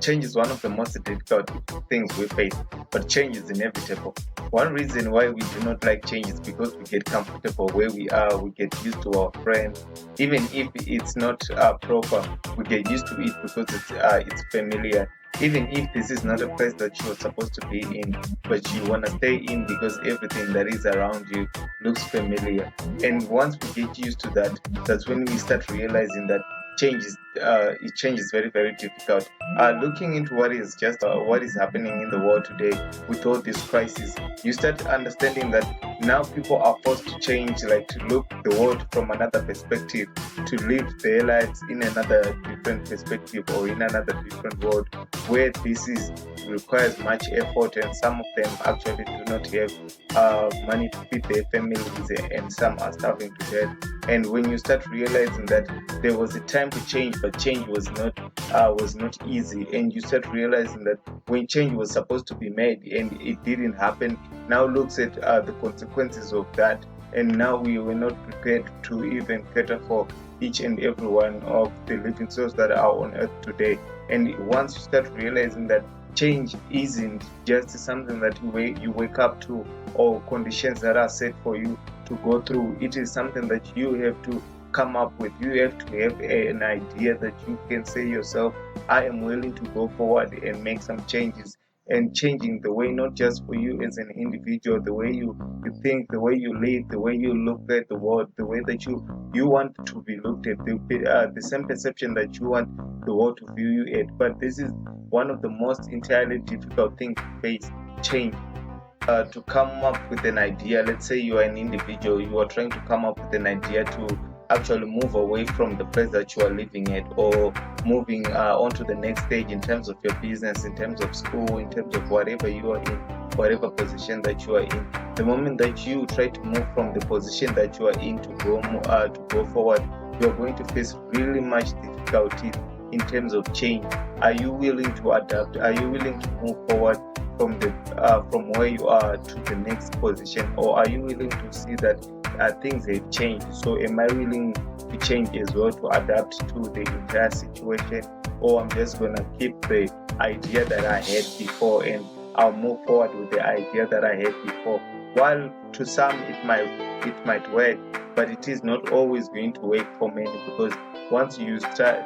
change is one of the most difficult things we face, but change is inevitable. One reason why we do not like change is because we get comfortable where we are, we get used to our friends. Even if it's not proper, we get used to it because it's familiar. Even if this is not a place that you are supposed to be in, but you want to stay in because everything that is around you looks familiar. And once we get used to that, that's when we start realizing that change is very, very difficult. Looking into what is happening in the world today with all this crisis, you start understanding that now people are forced to change, like to look the world from another perspective, to live their lives in another different perspective or in another different world, where requires much effort, and some of them actually do not have money to feed their families, and some are starving to death. And when you start realizing that there was a time to change, but change was not easy, and you start realizing that when change was supposed to be made and it didn't happen, now looks at the consequences of that, and now we were not prepared to even cater for each and every one of the living souls that are on earth today. And once you start realizing that change isn't just something that you wake up to, or conditions that are set for you to go through, it is something that you have to come up with. You have to have an idea that you can say yourself, I am willing to go forward and make some changes, and changing the way, not just for you as an individual, the way you think, the way you live, the way you look at the world, the way that you want to be looked at, the same perception that you want the world to view you at. But this is one of the most entirely difficult things to face, change. To come up with an idea, let's say you are an individual, you are trying to come up with an idea to actually move away from the place that you are living at, or moving on to the next stage in terms of your business, in terms of school, in terms of whatever you are in, whatever position that you are in. The moment that you try to move from the position that you are in to go forward, you are going to face really much difficulty in terms of change. Are you willing to adapt? Are you willing to move forward from where you are to the next position, or are you willing to see that things have changed? So am I willing to change as well, to adapt to the entire situation, or I'm just gonna keep the idea that I had before and I'll move forward with the idea that I had before? While to some it might work, but it is not always going to work for many, because once you start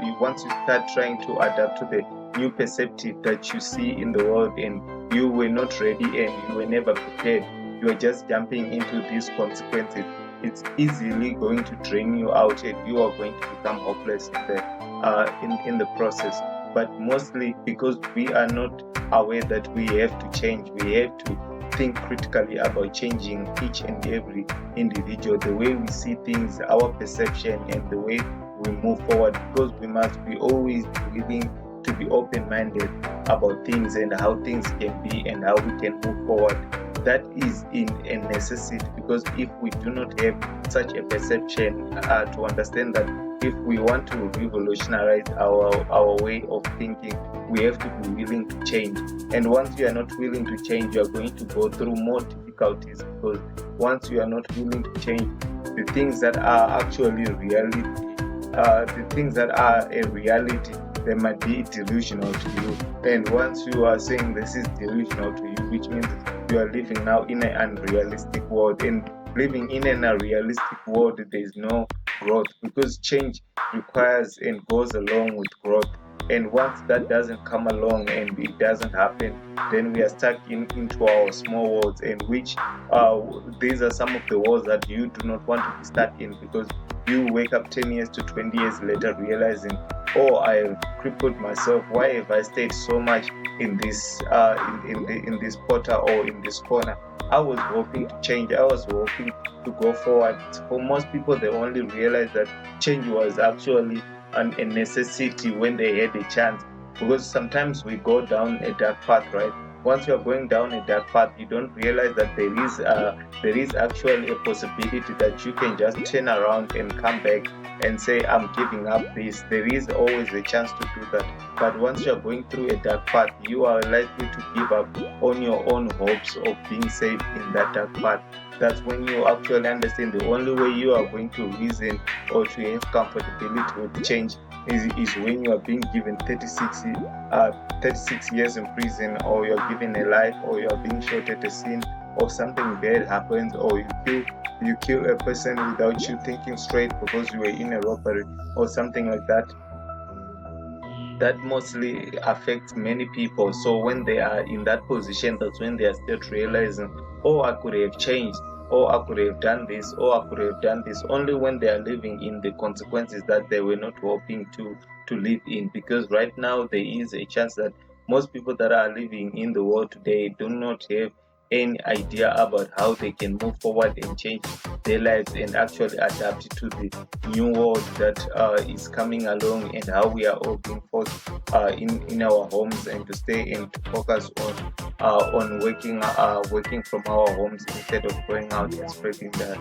trying to adapt to the new perspective that you see in the world, and you were not ready and you were never prepared, you are just jumping into these consequences, it's easily going to drain you out, and you are going to become hopeless in the process. But mostly because we are not aware that we have to change, we have to think critically about changing each and every individual, the way we see things, our perception, and the way we move forward, because we must be always willing to be open-minded about things and how things can be and how we can move forward. That is a necessity, because if we do not have such a perception to understand that if we want to revolutionize our way of thinking, we have to be willing to change. And once you are not willing to change, you are going to go through more difficulties, because once you are not willing to change, the things that are actually reality, the things that are a reality, they might be delusional to you. And once you are saying this is delusional to you, which means you are living now in an unrealistic world. And living in an unrealistic world, there is no growth, because change requires and goes along with growth. And once that doesn't come along and it doesn't happen, then we are stuck into our small worlds, and which these are some of the worlds that you do not want to be stuck in, because you wake up 10 years to 20 years later realizing, oh, I have crippled myself. Why have I stayed so much in this in this quarter or in this corner? I was hoping to change. I was hoping to go forward. For most people, they only realize that change was actually a necessity when they had a chance, because sometimes we go down a dark path, right? Once you are going down a dark path, you don't realize that there is actually a possibility that you can just turn around and come back and say, I'm giving up this. There is always a chance to do that. But once you are going through a dark path, you are likely to give up on your own hopes of being saved in that dark path. That's when you actually understand the only way you are going to reason or to have comfortability with change is when you are being given 36 years in prison, or you're given a life, or you're being shot at a scene, or something bad happens, or you kill a person without you thinking straight because you were in a robbery or something like that. That mostly affects many people. So when they are in that position, that's when they start realizing, oh, I could have changed, or I could have done this, or I could have done this, only when they are living in the consequences that they were not hoping to live in. Because right now there is a chance that most people that are living in the world today do not have any idea about how they can move forward and change their lives and actually adapt to the new world that is coming along, and how we are all being forced in our homes, and to stay and to focus on working from our homes instead of going out and spreading the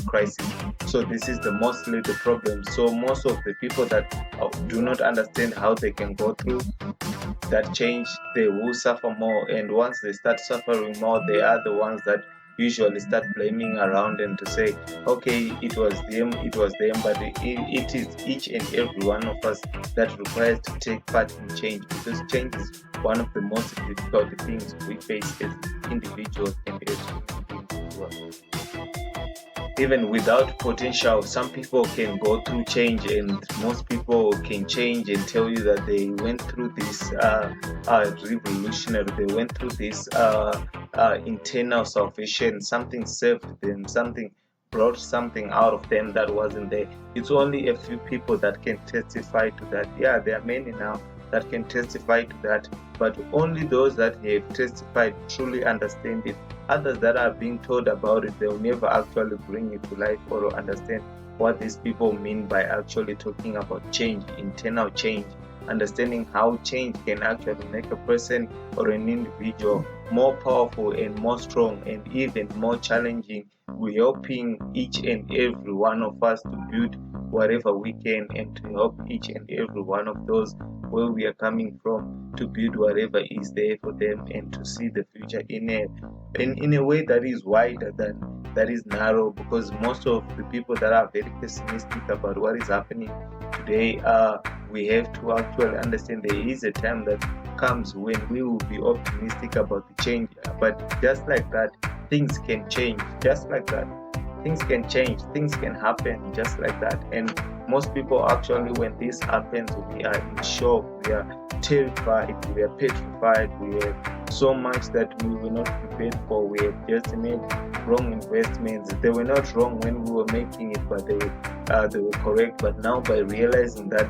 crisis. So this is mostly the problem. So most of the people that do not understand how they can go through that change, they will suffer more. And once they start suffering more, they are the ones that usually start blaming around and to say, okay, it was them, but it is each and every one of us that requires to take part in change, because change is one of the most difficult things we face as individuals and as human beings as well. Even without potential, some people can go through change, and most people can change and tell you that they went through this revolutionary, they went through this internal salvation, something saved them, something brought something out of them that wasn't there. It's only a few people that can testify to that. Yeah, there are many now that can testify to that, but only those that have testified truly understand it. Others that are being told about it, they'll never actually bring it to life or understand what these people mean by actually talking about change, internal change, understanding how change can actually make a person or an individual more powerful and more strong and even more challenging. We're helping each and every one of us to build whatever we can, and to help each and every one of those where we are coming from to build whatever is there for them, and to see the future in a way that is wider than that is narrow. Because most of the people that are very pessimistic about what is happening today, we have to actually understand there is a time that comes when we will be optimistic about the change. But just like that, things can change. Just like that, things can change, things can happen just like that. And most people actually, when this happens, we are in shock, we are terrified, we are petrified, we have so much that we were not prepared for. We have just made wrong investments. They were not wrong when we were making it, but they were correct. But now, by realizing that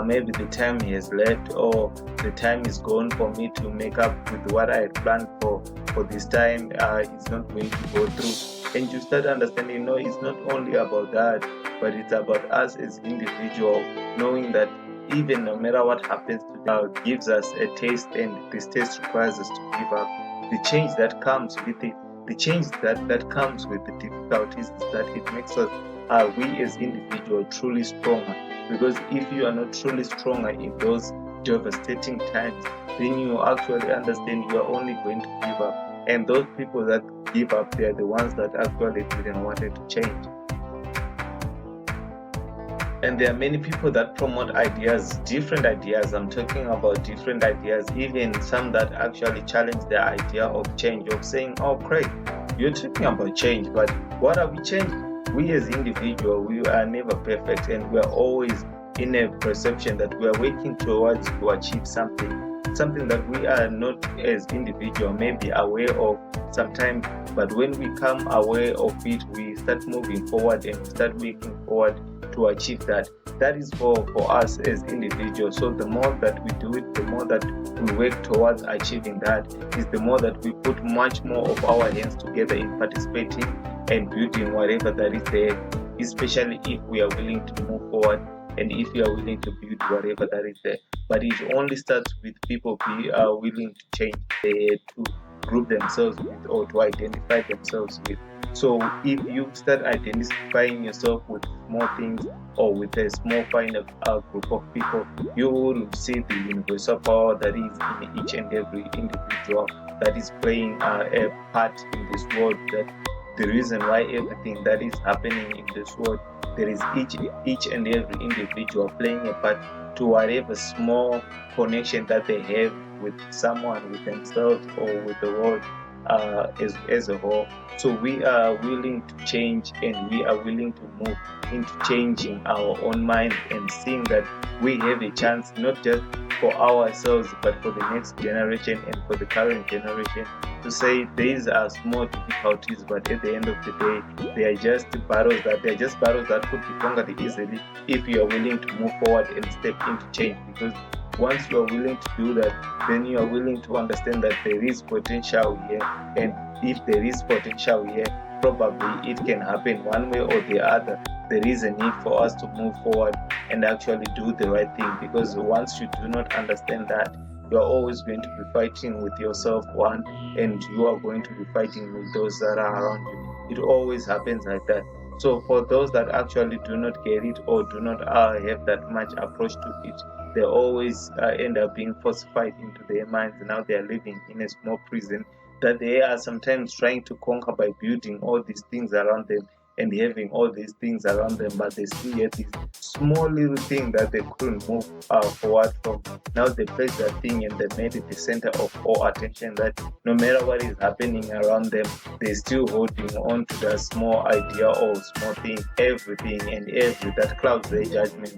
maybe the time has left, or the time is gone for me to make up with what I had planned for this time, it's not going to go through. And you start understanding, no, it's not only about that, but it's about us as individuals, knowing that even no matter what happens today, gives us a taste, and this taste requires us to give up. The change that comes with it, the change that comes with the difficulties, is that it makes us, we as individuals, truly stronger. Because if you are not truly stronger in those devastating times, then you actually understand you are only going to give up. And those people that give up, they are the ones that actually didn't want it to change. And there are many people that promote ideas, different ideas. I'm talking about different ideas, even some that actually challenge the idea of change, of saying, oh, Craig, you're talking about change, but what are we changing? We as individuals, we are never perfect, and we are always in a perception that we are working towards to achieve something that we are not as individual maybe aware of sometimes. But when we come aware of it, we start moving forward and start working forward to achieve that. That is for us as individuals. So the more that we do it, the more that we work towards achieving that, is the more that we put much more of our hands together in participating and building whatever that is there, especially if we are willing to move forward and if you are willing to build whatever that is there. But it only starts with people willing to change, to group themselves with, or to identify themselves with. So if you start identifying yourself with small things, or with a small kind of group of people, you will see the universal power that is in each and every individual that is playing a part in this world, that the reason why everything that is happening in this world, there is each and every individual playing a part to whatever small connection that they have with someone, with themselves, or with the world as a whole. So we are willing to change, and we are willing to move into changing our own mind and seeing that we have a chance, not just for ourselves but for the next generation and for the current generation, to say these are small difficulties, but at the end of the day they are just battles that could be conquered easily if you are willing to move forward and step into change. Because once you are willing to do that, then you are willing to understand that there is potential here, and if there is potential here, probably it can happen one way or the other. There is a need for us to move forward and actually do the right thing, because once you do not understand that, you are always going to be fighting with yourself, one, and you are going to be fighting with those that are around you. It always happens like that. So for those that actually do not get it or do not have that much approach to it, they always end up being falsified into their minds. Now they are living in a small prison that they are sometimes trying to conquer by building all these things around them and having all these things around them, but they still have this small little thing that they couldn't move forward from. Now they place that thing and they made it the center of all attention, that no matter what is happening around them, they're still holding on to that small idea or small thing, everything and every that clouds their judgment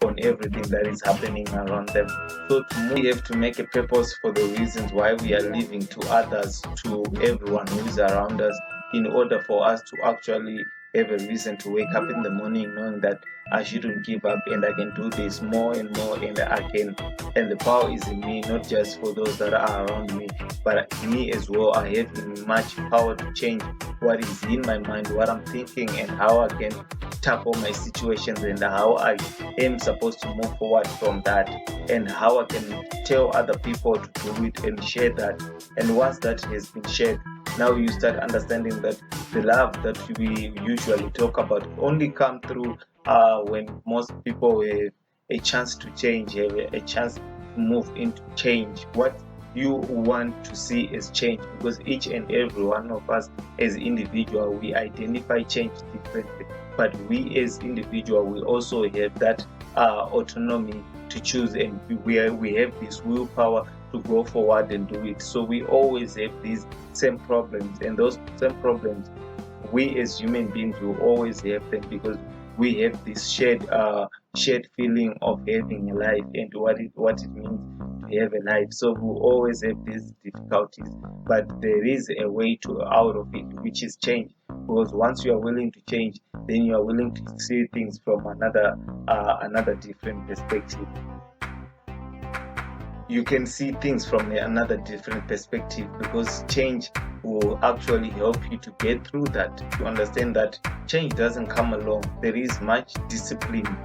on everything that is happening around them. So to move, we have to make a purpose for the reasons why we are living, to others, to everyone who is around us, in order for us to actually have a reason to wake up in the morning knowing that I shouldn't give up and I can do this more and more, and I can, and the power is in me, not just for those that are around me, but me as well. I have much power to change what is in my mind, what I'm thinking, and how I can tackle my situations, and how I am supposed to move forward from that, and how I can tell other people to do it and share that. And once that has been shared, now you start understanding that the love that we usually talk about only come through when most people have a chance to change, have a chance to move into change. What you want to see is change, because each and every one of us as individual, we identify change differently, but we as individual, we also have that autonomy to choose, and we have this willpower to go forward and do it. So we always have these same problems, and those same problems, we as human beings will always have them, because we have this shared feeling of having a life and what it means to have a life. So we always have these difficulties, but there is a way out of it, which is change. Because once you are willing to change, then you are willing to see things from another different perspective. You can see things from another different perspective, because change will actually help you to get through that. To understand that change doesn't come along. There is much discipline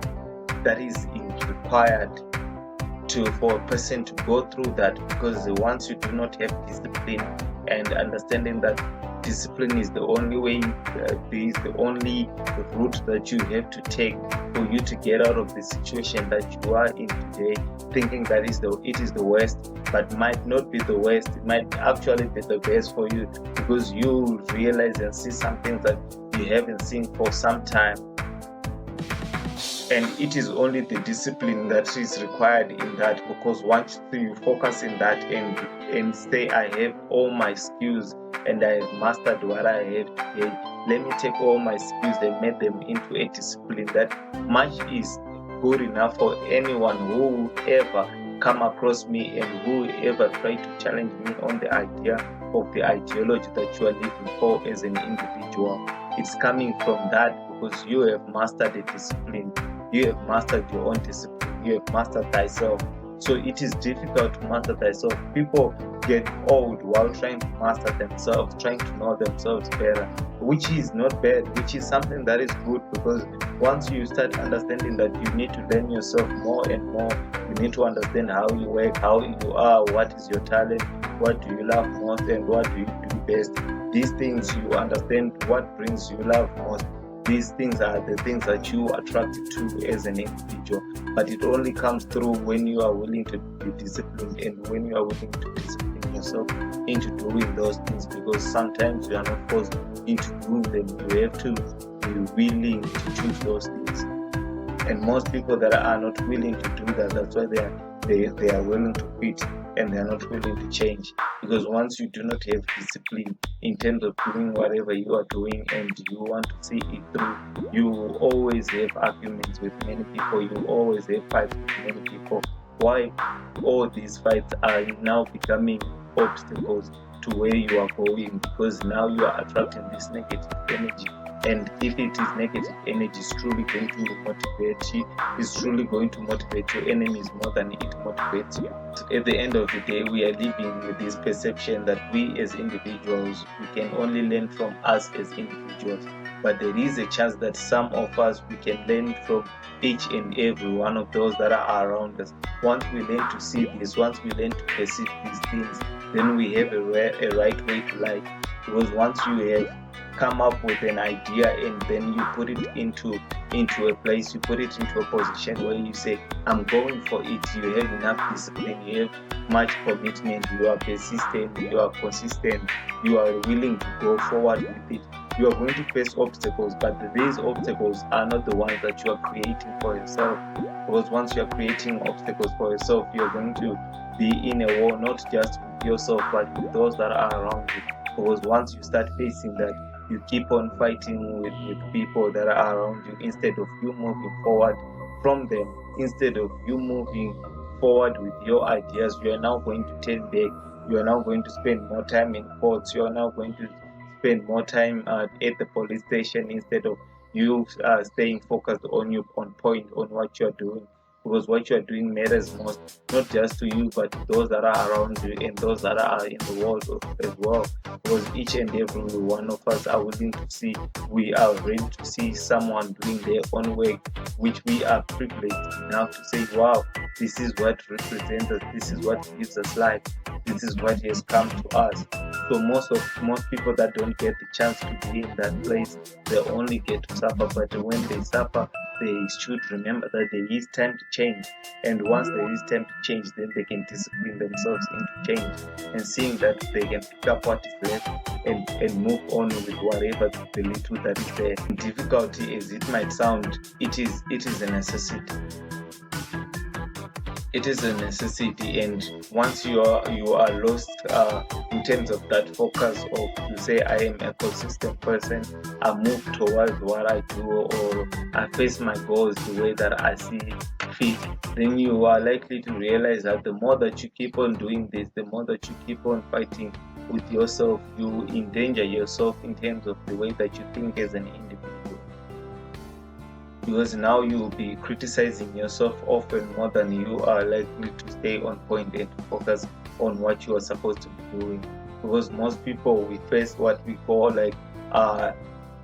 that is required for a person to go through that, because once you do not have discipline, and understanding that discipline is the only way, is the only route that you have to take for you to get out of the situation that you are in today, thinking that it is the worst, but might not be the worst. It might actually be the best for you, because you realize and see some things that you haven't seen for some time. And it is only the discipline that is required in that, because once you focus in that and say, I have all my skills and I have mastered what I have today, let me take all my skills and make them into a discipline that much is good enough for anyone who will ever come across me and who will ever try to challenge me on the idea of the ideology that you are living for as an individual. It's coming from that, because you have mastered the discipline. You have mastered your own discipline. You have mastered thyself. So it is difficult to master thyself. People get old while trying to master themselves, trying to know themselves better, which is not bad, which is something that is good, because once you start understanding that you need to learn yourself more and more, you need to understand how you work, how you are, what is your talent, what do you love most, and what do you do best. These things, you understand what brings you love most. These things are the things that you are attracted to as an individual, but it only comes through when you are willing to be disciplined and when you are willing to discipline forcing yourself into doing those things, because sometimes you are not forced into doing them. You have to be willing to choose those things. And most people that are not willing to do that, that's why they are willing to quit and they are not willing to change. Because once you do not have discipline in terms of doing whatever you are doing and you want to see it through, you will always have arguments with many people, you will always have fights with many people. Why? All these fights are now becoming obstacles to where you are going, because now you are attracting this negative energy. And if it is negative energy, it's truly going to motivate you. It's truly going to motivate your enemies more than it motivates you. At the end of the day, we are living with this perception that we as individuals, we can only learn from us as individuals. But there is a chance that some of us, we can learn from each and every one of those that are around us. Once we learn to see this, once we learn to perceive these things, then we have a right way to life. Because once you have come up with an idea and then you put it into a place, you put it into a position where you say, I'm going for it. You have enough discipline, you have much commitment, you are persistent, you are consistent, you are willing to go forward with it. You are going to face obstacles, but these obstacles are not the ones that you are creating for yourself. Because once you are creating obstacles for yourself, you are going to be in a war, not just with yourself, but with those that are around you. Because once you start facing that, you keep on fighting with people that are around you, instead of you moving forward from them, instead of you moving forward with your ideas, you are now going to turn back. You are now going to spend more time in courts. You are now going to spend more time at the police station, instead of you staying focused on point on what you are doing. Because what you are doing matters most, not just to you, but those that are around you and those that are in the world as well. Because each and every one of us are willing to see, we are ready to see someone doing their own work, which we are privileged enough to say, wow, this is what represents us, this is what gives us life, this is what has come to us. So most people that don't get the chance to be in that place, they only get to suffer. But when they suffer, they should remember that there is time to change. And once there is time to change, then they can discipline themselves into change, and seeing that they can pick up what is left and move on with whatever the little that is there. Difficulty as it might sound, it is a necessity. It is a necessity, and once you are lost in terms of that focus of, you say, I am a consistent person, I move towards what I do, or I face my goals the way that I see fit, then you are likely to realize that the more that you keep on doing this, the more that you keep on fighting with yourself, you endanger yourself in terms of the way that you think as an individual. Because now you will be criticizing yourself often more than you are likely to stay on point and to focus on what you are supposed to be doing. Because most people, we face what we call like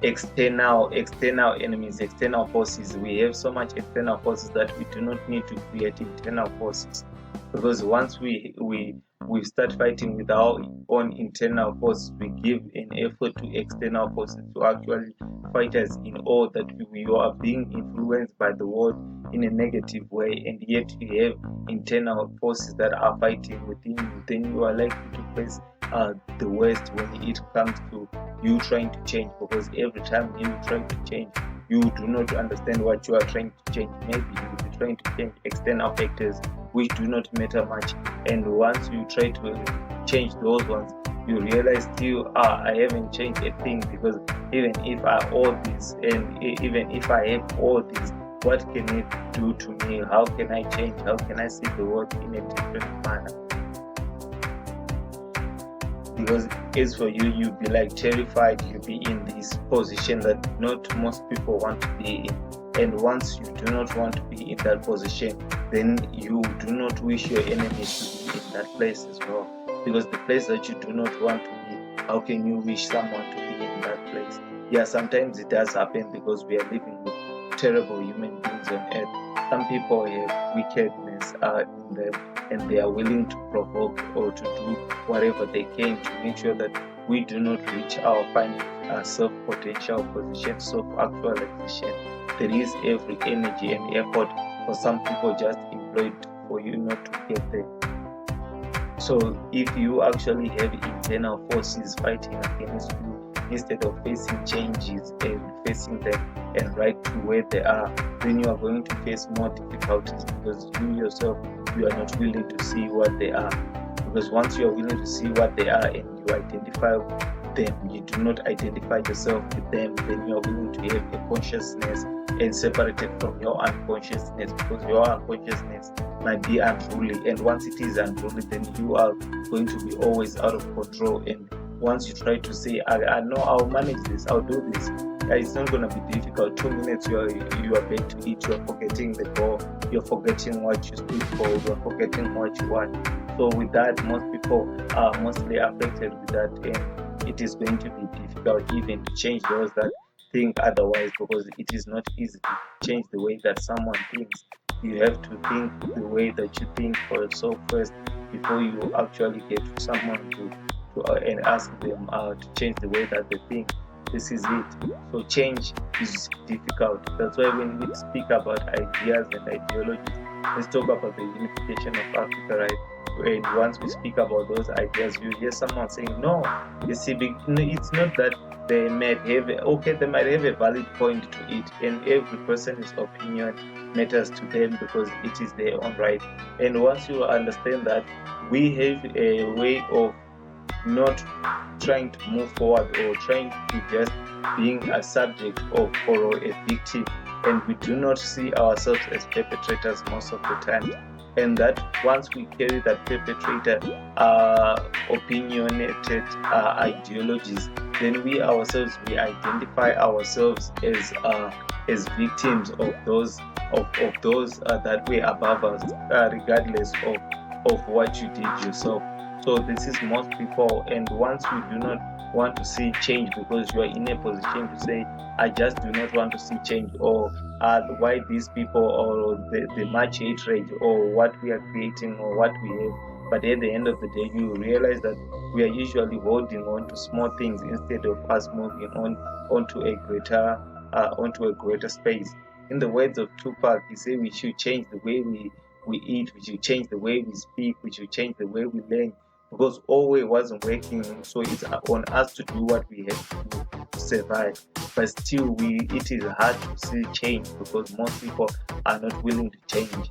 external enemies, external forces. We have so much external forces that we do not need to create internal forces. Because once we start fighting with our own internal forces, we give an effort to external forces to actually fight us in all that we are being influenced by the world in a negative way, and yet you have internal forces that are fighting within you. Then you are likely to face the worst when it comes to you trying to change, because every time you try to change, you do not understand what you are trying to change. Maybe you will be trying to change external factors which do not matter much, and once you try to change those ones, you realize still I haven't changed a thing, because even if I owe this, and even if I have all this, what can it do to me? How can I change? How can I see the world in a different manner? Because as for you, you'll be like terrified, you'll be in this position that not most people want to be in. And once you do not want to be in that position, then you do not wish your enemies to be in that place as well. Because the place that you do not want to be, how can you wish someone to be in that place? Yeah, sometimes it does happen, because we are living with terrible human beings on earth. Some people have wickedness in them, and they are willing to provoke or to do whatever they can to make sure that we do not reach our final self-potential position, self-actualization. There is every energy and effort for some people just employed for you not to get there. So if you actually have internal forces fighting against you, instead of facing changes and facing them and right to where they are, then you are going to face more difficulties, because you yourself, you are not willing to see what they are. Because once you are willing to see what they are and you identify them, you do not identify yourself with them, then you are willing to have a consciousness and separate it from your unconsciousness, because your unconsciousness might be unruly, and once it is unruly, then you are going to be always out of control. And once you try to say, I know I'll manage this, I'll do this, it's not going to be difficult. 2 minutes you are back to eat, you are forgetting the goal, you're forgetting what you stood for, you're forgetting what you want. So with that, most people are mostly affected with that, and it is going to be difficult even to change those that think otherwise, because it is not easy to change the way that someone thinks. You have to think the way that you think for yourself first before you actually get to someone to and ask them to change the way that they think. This is it. So change is difficult. That's why when we speak about ideas and ideologies, let's talk about the unification of Africa, right? And once we speak about those ideas, you hear someone saying, no, you see, it's not that they might have, they might have a valid point to it, and every person's opinion matters to them because it is their own right. And once you understand that, we have a way of not trying to move forward or trying to just being a subject of or a victim, and we do not see ourselves as perpetrators most of the time. And that once we carry that perpetrator opinionated ideologies, then we ourselves, we identify ourselves as victims of those that were above us, regardless of what you did yourself. So this is most people, and once you do not want to see change because you are in a position to say, I just do not want to see change, or why these people, or the much hatred, or what we are creating, or what we have. But at the end of the day, you realize that we are usually holding on to small things instead of us moving on onto a greater space. In the words of Tupac, he said we should change the way we eat, we should change the way we speak, we should change the way we learn, because all way wasn't working. So it's on us to do what we have to do to survive. But still, it is hard to see change because most people are not willing to change.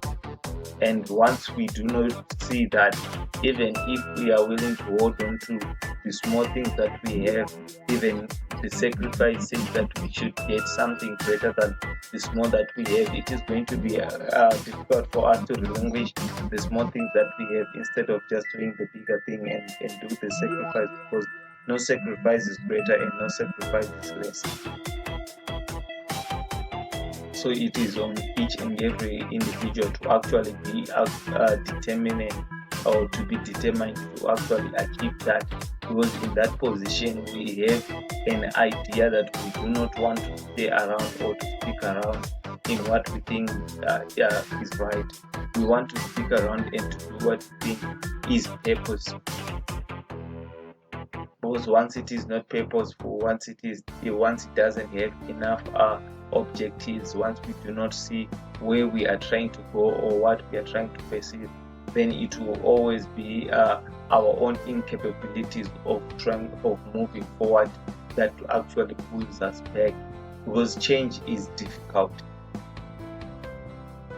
And once we do not see that, even if we are willing to hold on to the small things that we have, even the sacrifices that we should get something greater than the small that we have, it is going to be difficult for us to relinquish the small things that we have instead of just doing the bigger thing and do the sacrifice, because no sacrifice is greater and no sacrifice is less. So it is on each and every individual to actually be determined, or to be determined to actually achieve that, because in that position we have an idea that we do not want to stay around or to stick around in what we think is right. We want to stick around and to do what we think is purposeful. Because once it is not purposeful, once it doesn't have enough objectives, once we do not see where we are trying to go or what we are trying to perceive, then it will always be our own incapabilities of moving forward that actually pulls us back, because change is difficult.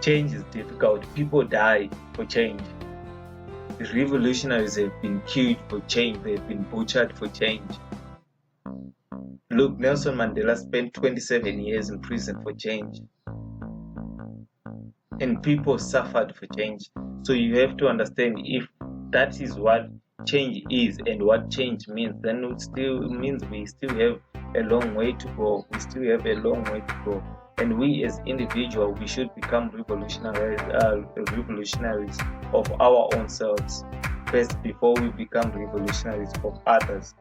Change is difficult. People die for change. The revolutionaries have been killed for change. They've been butchered for change. Look, Nelson Mandela spent 27 years in prison for change. And people suffered for change. So you have to understand, if that is what change is and what change means, then it still means we still have a long way to go. We still have a long way to go. And we as individuals, we should become revolutionaries of our own selves first before we become revolutionaries of others.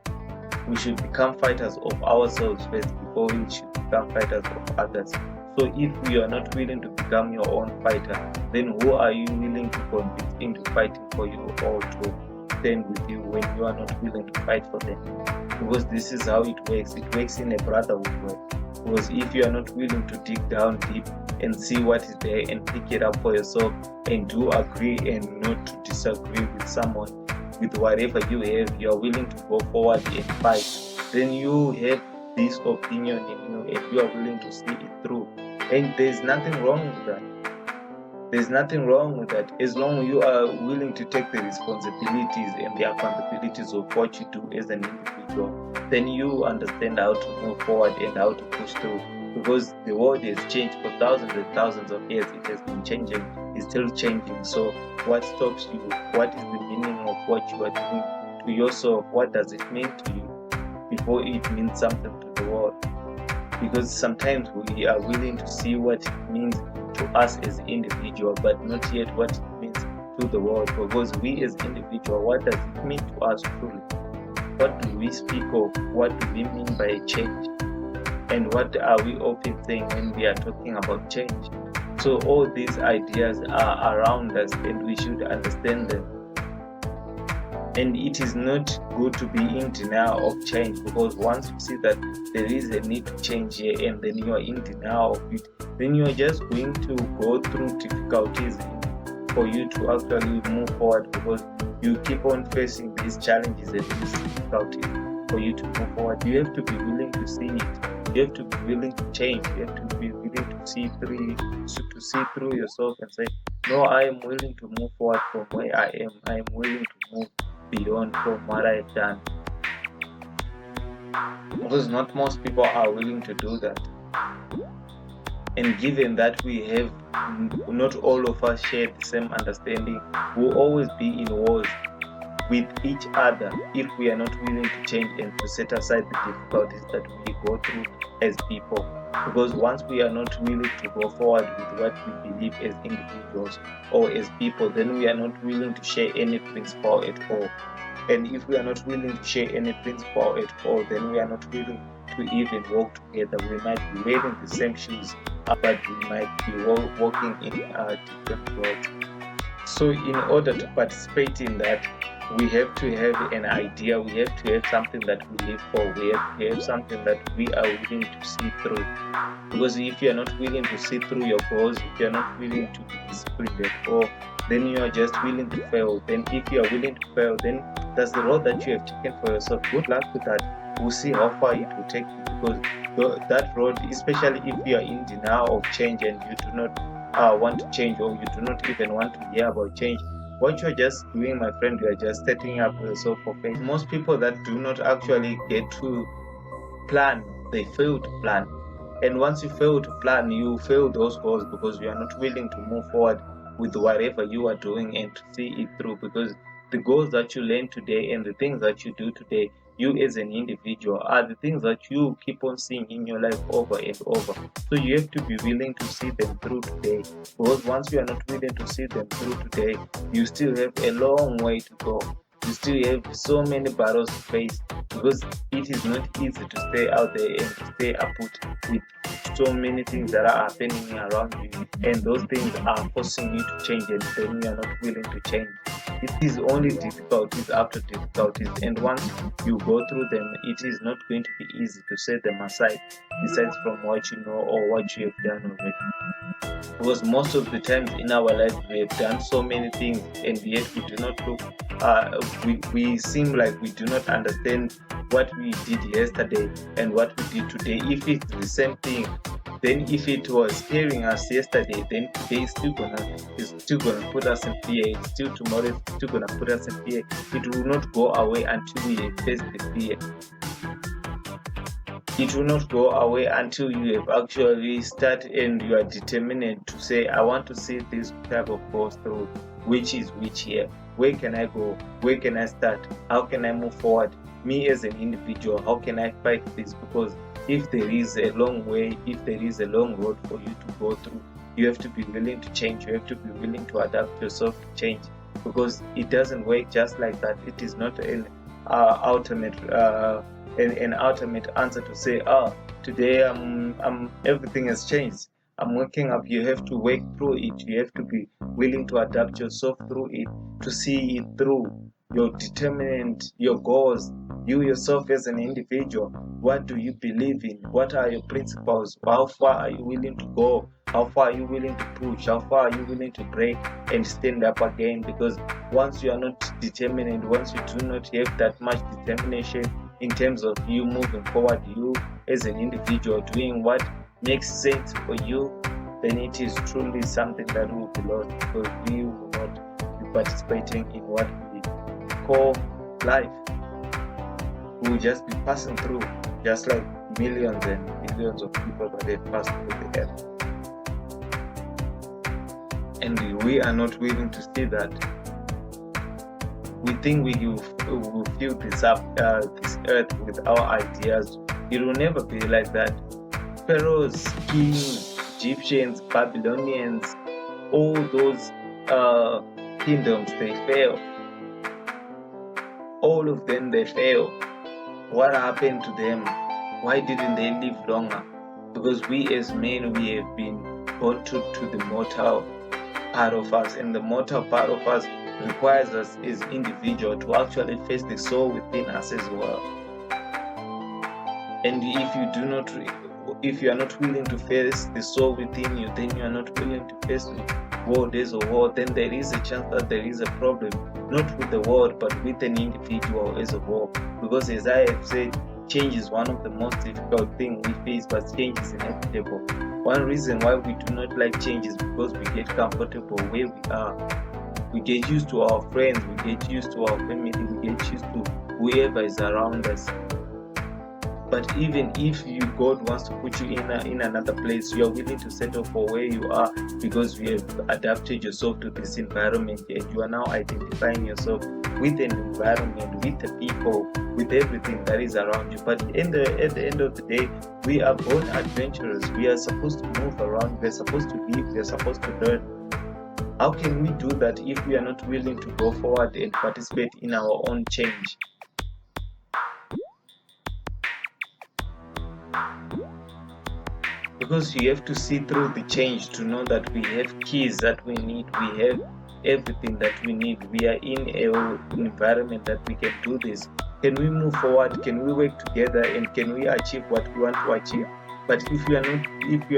We should become fighters of ourselves first before we should become fighters of others. So if we are not willing to become your own fighter, then who are you willing to convince into fighting for you or to stand with you when you are not willing to fight for them? Because this is how it works. It works in a brotherhood way. Because if you are not willing to dig down deep and see what is there and pick it up for yourself and do agree and not to disagree with someone, with whatever you have, you are willing to go forward and fight, then you have this opinion in you and you are willing to see it through. And there's nothing wrong with that. There's nothing wrong with that. As long as you are willing to take the responsibilities and the accountabilities of what you do as an individual, then you understand how to move forward and how to push through. Because the world has changed for thousands and thousands of years. It has been changing. It's still changing. So what stops you? What is the meaning of what you are doing to yourself? What does it mean to you before it means something to the world? Because sometimes we are willing to see what it means to us as individuals, but not yet what it means to the world. Because we as individuals, what does it mean to us truly? What do we speak of? What do we mean by change? And what are we often saying when we are talking about change? So all these ideas are around us and we should understand them. And it is not good to be in denial of change, because once you see that there is a need to change here and then you are in denial of it, then you are just going to go through difficulties for you to actually move forward, because you keep on facing these challenges and these difficulties. For you to move forward, you have to be willing to see it. You have to be willing to change. You have to be willing to see through yourself and say, no, I am willing to move forward from where I am. I am willing to move beyond from what I've done. Because not most people are willing to do that. And given that we have, not all of us share the same understanding, we'll always be in wars with each other if we are not willing to change and to set aside the difficulties that we go through as people. Because once we are not willing to go forward with what we believe as individuals or as people, then we are not willing to share any principle at all. And if we are not willing to share any principle at all, then we are not willing to even walk together. We might be wearing the same shoes, but we might be walking in different roads. So in order to participate in that, we have to have an idea, we have to have something that we live for, we have to have something that we are willing to see through. Because if you are not willing to see through your goals, if you are not willing to be disciplined at all, then you are just willing to fail. Then if you are willing to fail, then that's the road that you have taken for yourself. Good luck with that. We'll see how far it will take you, because that road, especially if you are in denial of change and you do not want to change, or you do not even want to hear about change, what you're just doing, my friend, you are just setting up yourself for failure. Most people that do not actually get to plan, they fail to plan. And once you fail to plan, you fail those goals, because you are not willing to move forward with whatever you are doing and to see it through. Because the goals that you learn today and the things that you do today, you as an individual, are the things that you keep on seeing in your life over and over. So you have to be willing to see them through today, because once you are not willing to see them through today, you still have a long way to go. You still have so many battles to face, because it is not easy to stay out there and to stay put with so many things that are happening around you, and those things are forcing you to change, and then you are not willing to change. It is only difficulties after difficulties, and once you go through them, it is not going to be easy to set them aside, besides from what you know or what you have done already. Because most of the times in our life we have done so many things, and yet we do not look, we seem like we do not understand what we did yesterday and what we did today. If it's the same thing, then if it was scaring us yesterday, then today is still gonna put us in fear. Still tomorrow is still gonna put us in fear. It will not go away until we face the fear. It will not go away until you have actually started and you are determined to say, I want to see this type of goals through. Which is which here? Where can I go? Where can I start? How can I move forward? Me as an individual, how can I fight this? Because if there is a long way, if there is a long road for you to go through, you have to be willing to change. You have to be willing to adapt yourself to change, because it doesn't work just like that. It is not an ultimate answer to say, today everything has changed. I'm waking up. You have to work through it. You have to be willing to adapt yourself through it, to see it through. You're determined, your goals, you yourself as an individual. What do you believe in? What are your principles? How far are you willing to go How far are you willing to push? How far are you willing to break and stand up again? Because once you are not determined, and once you do not have that much determination in terms of you moving forward, you as an individual doing what makes sense for you, then it is truly something that will be lost, because we will not be participating in what we call life. We will just be passing through, just like millions and billions of people that have passed through the earth. And we are not willing to see that. We think we will fill this earth with our ideas. It will never be like that. Pharaohs, kings, Egyptians, Babylonians, all those kingdoms, they fail. All of them, they fail. What happened to them? Why didn't they live longer? Because we as men, we have been born to the mortal part of us, and the mortal part of us requires us as individuals to actually face the soul within us as well. And if you are not willing to face the soul within you, then you are not willing to face the world as a whole, then there is a chance that there is a problem, not with the world, but with an individual as a whole. Because as I have said, change is one of the most difficult things we face, but change is inevitable. One reason why we do not like change is because we get comfortable where we are. We get used to our friends, we get used to our family, we get used to whoever is around us. But even if God wants to put you in another place, you are willing to settle for where you are, because you have adapted yourself to this environment, and you are now identifying yourself with an environment, with the people, with everything that is around you. But at the end of the day, we are born adventurers. We are supposed to move around. We are supposed to live. We are supposed to learn. How can we do that if we are not willing to go forward and participate in our own change? Because you have to see through the change to know that we have keys that we need. We have everything that we need. We are in an environment that we can do this. Can we move forward? Can we work together? And can we achieve what we want to achieve? But if you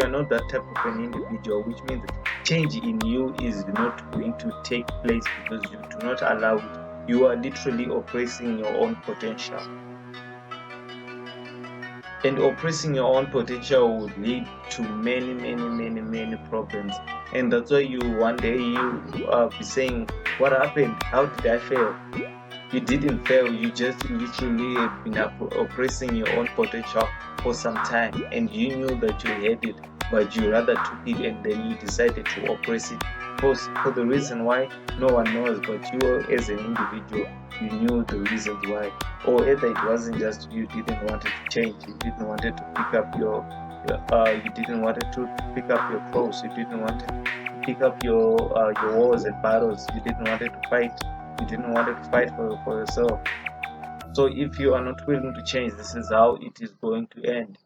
are not that type of an individual, which means that change in you is not going to take place because you do not allow it. You are literally oppressing your own potential. And oppressing your own potential would lead to many problems. And that's why one day you be saying, what happened? How did I fail? You didn't fail. You just literally have been oppressing your own potential for some time, and you knew that you had it, but you rather took it and then you decided to oppress it. For the reason why no one knows, but you as an individual, you knew the reasons why. Or either it wasn't just you didn't want to change, you didn't want to pick up you didn't want to pick up your cross, you didn't want to pick up your wars and battles, you didn't want to fight, for yourself. So if you are not willing to change, this is how it is going to end.